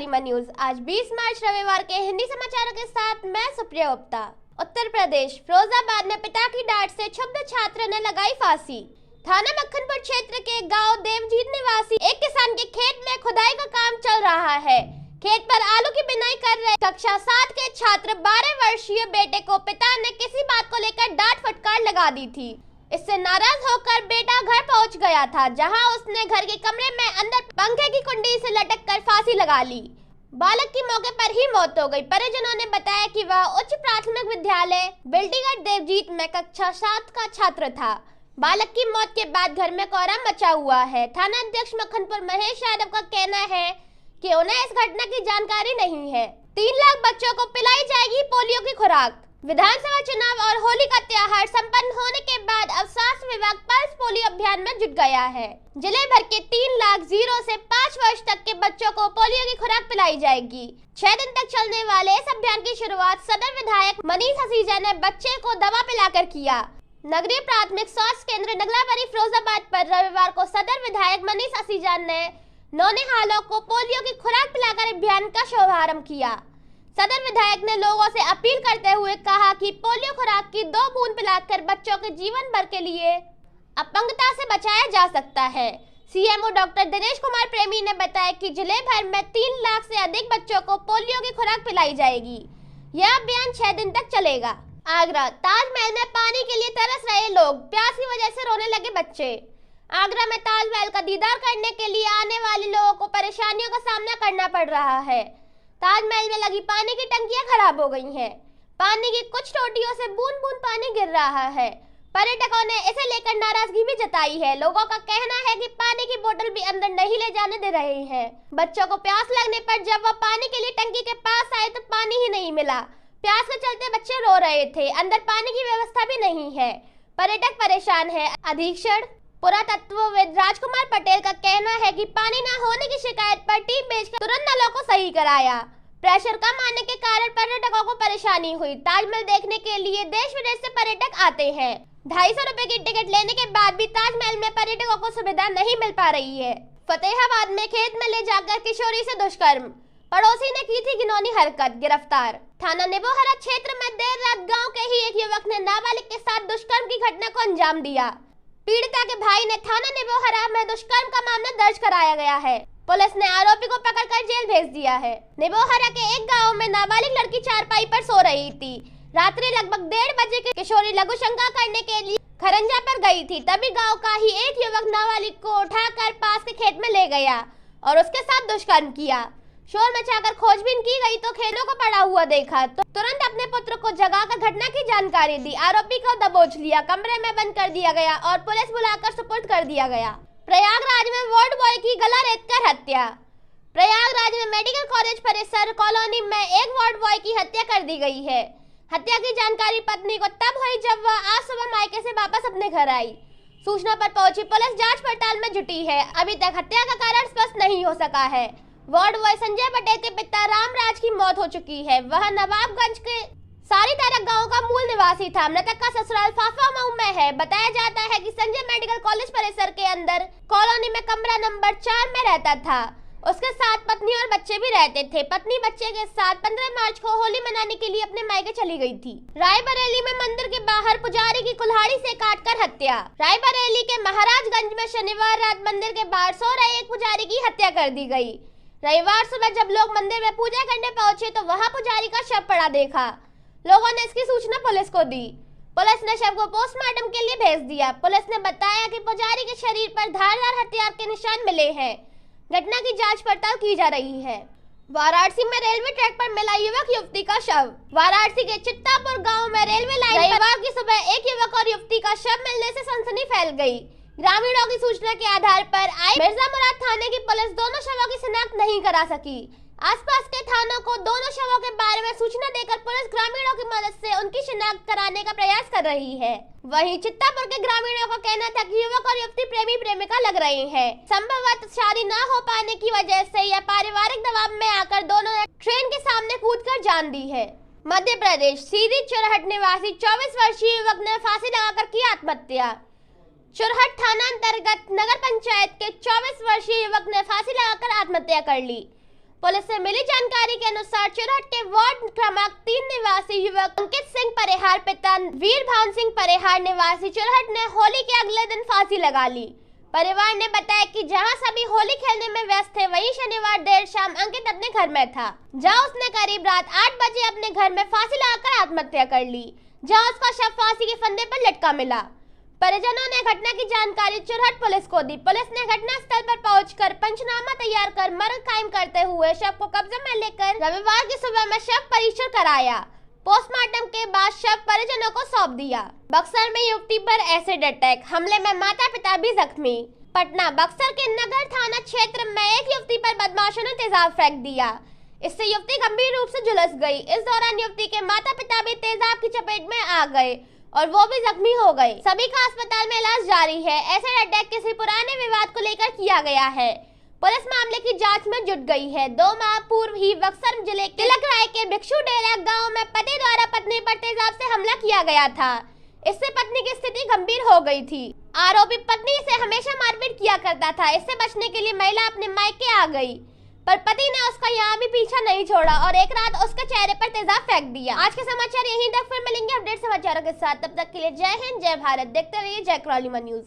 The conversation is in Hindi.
गरिमा न्यूज। आज 20 मार्च रविवार के हिंदी समाचारों के साथ मैं सुप्रिया गुप्ता। उत्तर प्रदेश फिरोजाबाद में पिता की डांट से क्षुब्ध छात्र ने लगाई फांसी। थाना मक्खनपुर क्षेत्र के गांव देवजीत निवासी एक किसान के खेत में खुदाई का काम चल रहा है। खेत पर आलू की बिनाई कर रहे कक्षा 7 के छात्र 12 वर्षीय बेटे को पिता ने किसी बात को लेकर डांट फटकार लगा दी थी। इससे नाराज होकर बेटा घर पहुंच गया था, जहां उसने घर के कमरे में अंदर पंखे की कुंडी से लटक कर फांसी लगा ली। बालक की मौके पर ही मौत हो गई। परिजनों ने बताया कि वह उच्च प्राथमिक विद्यालय बेल्टीगढ़ देवजीत में कक्षा 7 का छात्र था। बालक की मौत के बाद घर में कोहराम मचा हुआ है। थाना अध्यक्ष मक्खनपुर महेश यादव का कहना है कि उन्हें इस घटना की जानकारी नहीं है। 3 लाख बच्चों को पिलाई जाएगी पोलियो की खुराक। विधानसभा चुनाव और होली का त्योहार संपन्न होने के बाद अब स्वास्थ्य विभाग पल्स पोलियो अभियान में जुट गया है। जिले भर के 3 लाख 0 से 5 वर्ष तक के बच्चों को पोलियो की खुराक पिलाई जाएगी। 6 दिन तक चलने वाले इस अभियान की शुरुआत सदर विधायक मनीष हसीजा ने बच्चे को दवा पिलाकर किया। नगरीय प्राथमिक स्वास्थ्य केंद्र नगलावरी फिरोजाबाद पर रविवार को सदर विधायक मनीष हसीजा ने नौनिहालों को पोलियो की खुराक पिलाकर अभियान का शुभारंभ किया। सदर विधायक ने लोगों से अपील करते हुए कहा कि पोलियो खुराक की 2 बूंद पिलाकर बच्चों के जीवन भर के लिए अपंगता से बचाया जा सकता है। सीएमओ डॉक्टर दिनेश कुमार प्रेमी ने बताया कि जिले भर में 3 लाख से अधिक बच्चों को पोलियो की खुराक पिलाई जाएगी। यह अभियान 6 दिन तक चलेगा। आगरा ताजमहल में पानी के लिए तरस रहे लोग, प्यास की वजह से रोने लगे बच्चे। आगरा में ताजमहल का दीदार करने के लिए आने वाले लोगों को परेशानियों का सामना करना पड़ रहा है। ताजमहल में लगी पानी की टंकियां खराब हो गई हैं। पानी की कुछ टोटियों से बूंद बूंद पानी गिर रहा है। पर्यटकों ने इसे लेकर नाराजगी भी जताई है। लोगों का कहना है कि पानी की बोतल भी अंदर नहीं ले जाने दे रहे हैं। बच्चों को प्यास लगने पर जब वह पानी के लिए टंकी के पास आए तो पानी ही नहीं मिला। प्यास के चलते बच्चे रो रहे थे। अंदर पानी की व्यवस्था भी नहीं है। पर्यटक परेशान है। अधीक्षण पुरातत्वविद राजकुमार पटेल का कहना है कि पानी न होने की शिकायत पर टीम भेजकर तुरंत नलों को सही कराया। प्रेशर कम आने के कारण पर्यटकों को परेशानी हुई। ताजमहल देखने के लिए देश विदेश से पर्यटक आते हैं। 250 रुपए की टिकट लेने के बाद भी ताजमहल में पर्यटकों को सुविधा नहीं मिल पा रही है। फतेहाबाद में खेत में ले जाकर किशोरी से दुष्कर्म, पड़ोसी ने की थी घिनौनी हरकत, गिरफ्तार। थाना निबोहरा क्षेत्र में देर रात गाँव के ही एक युवक ने नाबालिग के साथ दुष्कर्म की घटना को अंजाम दिया। पीड़िता के भाई ने थाना निबोहरा में दुष्कर्म का मामला दर्ज कराया गया है। पुलिस ने आरोपी को पकड़कर जेल भेज दिया है। निबोहरा के एक गांव में नाबालिग लड़की चारपाई पर सो रही थी। रात्रि लगभग 1:30 बजे की किशोरी लघु शंका करने के लिए खरंजा पर गई थी। तभी गांव का ही एक युवक नाबालिग को उठाकर पास के खेत में ले गया और उसके साथ दुष्कर्म किया। शोर मचाकर खोजबीन की गई तो खेलों को पड़ा हुआ देखा तो तुरंत अपने पुत्र को जगाकर घटना की जानकारी दी। आरोपी को दबोच लिया, कमरे में बंद कर दिया गया और पुलिस बुलाकर सुपुर्द कर दिया गया। प्रयागराज में वार्ड बॉय की गला रेतकर हत्या। प्रयागराज में मेडिकल कॉलेज परिसर कॉलोनी में एक वार्ड बॉय की हत्या कर दी गई है। हत्या की जानकारी पत्नी को तब हुई जब वह आज सुबह मायके से वापस अपने घर आई। सूचना पर पहुंची पुलिस जांच पड़ताल में जुटी है। अभी तक हत्या का कारण स्पष्ट नहीं हो सका है। वार्ड बॉय संजय पटेल के पिता रामराज की मौत हो चुकी है। वह नवाबगंज के सारी तरह गांव का मूल निवासी था। मृतक का ससुराल फाफामऊ में है। बताया जाता है कि संजय मेडिकल कॉलेज परिसर के अंदर कॉलोनी में कमरा नंबर 4 में रहता था। उसके साथ पत्नी और बच्चे भी रहते थे। पत्नी बच्चे के साथ 15 मार्च को होली मनाने के लिए अपने मायके चली गई थी। रायबरेली में मंदिर के बाहर पुजारी की कुल्हाड़ी से काटकर हत्या। रायबरेली के महाराजगंज में शनिवार रात मंदिर के बाहर सो रहे एक पुजारी की हत्या कर दी गई। रविवार सुबह जब लोग मंदिर में पूजा करने पहुंचे तो वहां पुजारी का शव पड़ा देखा। लोगों ने इसकी सूचना पुलिस को दी। पुलिस ने शव को पोस्टमार्टम के लिए भेज दिया। पुलिस ने बताया कि पुजारी के शरीर पर धारदार हथियार के निशान मिले हैं। घटना की जांच पड़ताल की जा रही है। वाराणसी में रेलवे ट्रैक पर मिला युवक युवती का शव। वाराणसी के चित्तापुर गांव में रेलवे लाइन रविवार की सुबह एक युवक और युवती का शव मिलने से सनसनी फैल गई। ग्रामीणों की सूचना के आधार पर आई मिर्जा मुराद थाने की पुलिस दोनों शवों की शिनाख्त नहीं करा सकी। आसपास के थानों को दोनों शवों के बारे में सूचना देकर पुलिस ग्रामीणों की मदद से उनकी शिनाख्त कराने का प्रयास कर रही है। वहीं चित्तापुर के ग्रामीणों का कहना था कि युवक और युवती प्रेमी प्रेमिका लग रहे हैं। संभवतः शादी न हो पाने की वजह से या पारिवारिक दबाव में आकर दोनों ने ट्रेन के सामने कूदकर जान दी है। मध्य प्रदेश सीधी चुरहट निवासी 24 वर्षीय युवक ने फांसी लगाकर की आत्महत्या। चुरहट थाना अंतर्गत नगर पंचायत के 24 वर्षीय युवक ने फांसी लगाकर आत्महत्या कर ली। पुलिस से मिली जानकारी के अनुसार चुरहट के वार्ड क्रमांक 3 निवासी युवक अंकित सिंह परेहार पिता वीर भान सिंह परेहार निवासी चुरहट ने होली के अगले दिन फांसी लगा ली। परिवार ने बताया कि जहां सभी होली खेलने में व्यस्त थे, वहीं शनिवार देर शाम अंकित अपने घर में था, जहां उसने करीब रात 8 बजे अपने घर में फांसी लगाकर आत्महत्या कर ली, जहां उसका शव फांसी के फंदे पर लटका मिला। परिजनों ने घटना की जानकारी चुरहट पुलिस को दी। पुलिस ने घटनास्थल पर पहुंचकर पंचनामा तैयार कर मर्ग कायम करते हुए शव को कब्जे में लेकर रविवार की सुबह में शव परीक्षण कराया। पोस्टमार्टम के बाद शव परिजनों को सौंप दिया। बक्सर में युवती पर एसिड अटैक, हमले में माता पिता भी जख्मी। पटना बक्सर के नगर थाना क्षेत्र में एक युवती पर बदमाशों ने तेजाब फेंक दिया। इससे युवती गंभीर रूप से झुलस गई। इस दौरान युवती के माता पिता भी तेजाब की चपेट में आ गए और वो भी जख्मी हो गए। सभी का अस्पताल में इलाज जारी है। एसिड अटैक किसी पुराने विवाद को लेकर किया गया है। पुलिस मामले की जांच में जुट गई है। 2 माह पूर्व ही बक्सर जिले के तिलक राय के भिक्षु डेरा गांव में पति द्वारा पत्नी पर तेजाब से हमला किया गया था। इससे पत्नी की स्थिति गंभीर हो गई थी। आरोपी पत्नी से हमेशा मारपीट किया करता था। इससे बचने के लिए महिला अपने मायके आ गई, पर पति ने उसका यहाँ भी पीछा नहीं छोड़ा और एक रात उसके चेहरे पर तेजाब फेंक दिया। आज के समाचार यहीं तक, फिर मिलेंगे अपडेट समाचारों के साथ। तब तक के लिए जय हिंद, जय भारत। देखते रहिए जय क्रॉलिमा न्यूज।